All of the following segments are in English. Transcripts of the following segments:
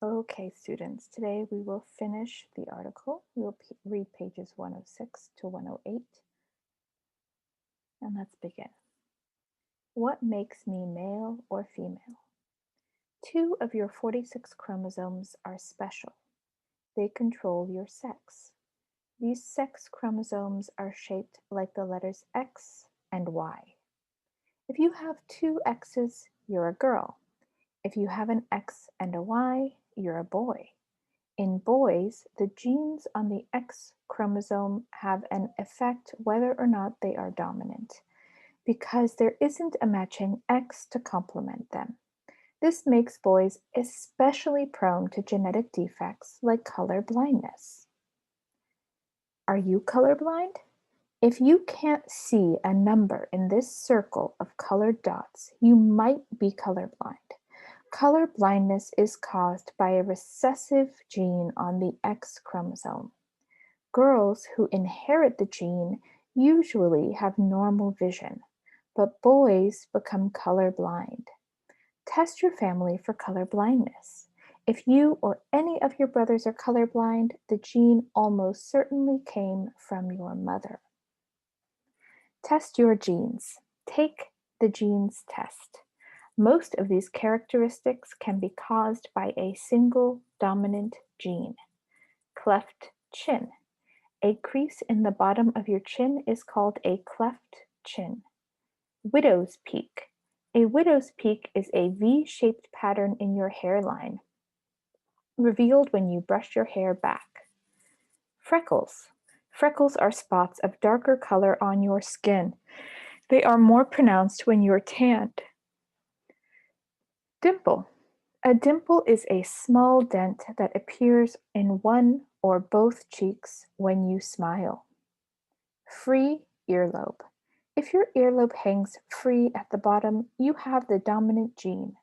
Okay, students, today we will finish the article. We'll read pages 106 to 108, and let's begin. What makes me male or female? Two of your 46 chromosomes are special. They control your sex. These sex chromosomes are shaped like the letters X and Y. If you have two X's, you're a girl. If you have an X and a Y, you're a boy. In boys, the genes on the X chromosome have an effect whether or not they are dominant, because there isn't a matching X to complement them. This makes boys especially prone to genetic defects like color blindness. Are you colorblind? If you can't see a number in this circle of colored dots, you might be colorblind. Color blindness is caused by a recessive gene on the X chromosome. Girls who inherit the gene usually have normal vision, but boys become colorblind. Test your family for color blindness. If you or any of your brothers are colorblind, the gene almost certainly came from your mother. Test your genes. Take the genes test. Most of these characteristics can be caused by a single dominant gene. Cleft chin. A crease in the bottom of your chin is called a cleft chin. Widow's peak. A widow's peak is a V-shaped pattern in your hairline, revealed when you brush your hair back. Freckles. Freckles are spots of darker color on your skin. They are more pronounced when you're tanned. Dimple. A dimple is a small dent that appears in one or both cheeks when you smile. Free earlobe. If your earlobe hangs free at the bottom, you have the dominant gene.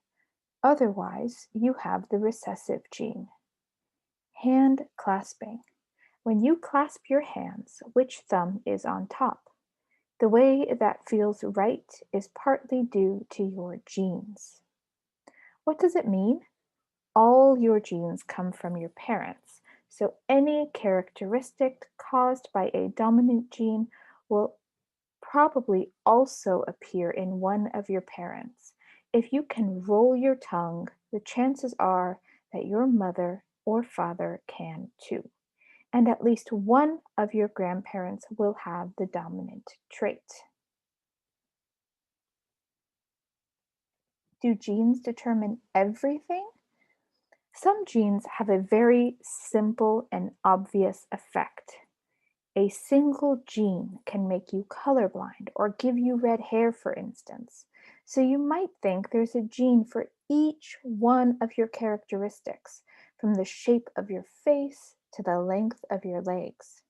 Otherwise, you have the recessive gene. Hand clasping. When you clasp your hands, which thumb is on top? The way that feels right is partly due to your genes. What does it mean? All your genes come from your parents, so any characteristic caused by a dominant gene will probably also appear in one of your parents. If you can roll your tongue, the chances are that your mother or father can too. And at least one of your grandparents will have the dominant trait. Do genes determine everything? Some genes have a very simple and obvious effect. A single gene can make you colorblind or give you red hair, for instance. So you might think there's a gene for each one of your characteristics, from the shape of your face to the length of your legs.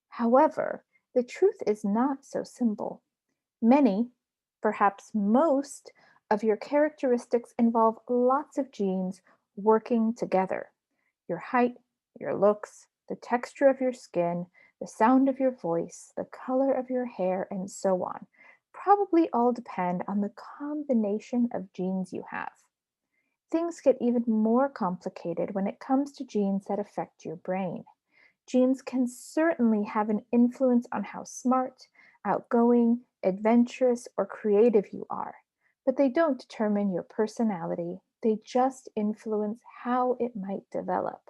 However, the truth is not so simple. Many, perhaps most, of your characteristics involve lots of genes working together. Your height, your looks, the texture of your skin, the sound of your voice, the color of your hair, and so on, probably all depend on the combination of genes you have. Things get even more complicated when it comes to genes that affect your brain. Genes can certainly have an influence on how smart, outgoing, adventurous, or creative you are, but they don't determine your personality. They just influence how it might develop.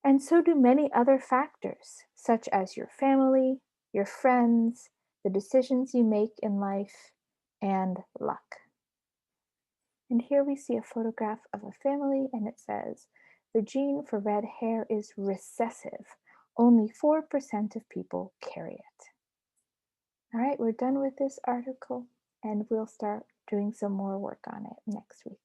And so do many other factors, such as your family, your friends, the decisions you make in life, and luck. And here we see a photograph of a family, and it says, the gene for red hair is recessive. Only 4% of people carry it. All right, we're done with this article, and we'll start doing some more work on it next week.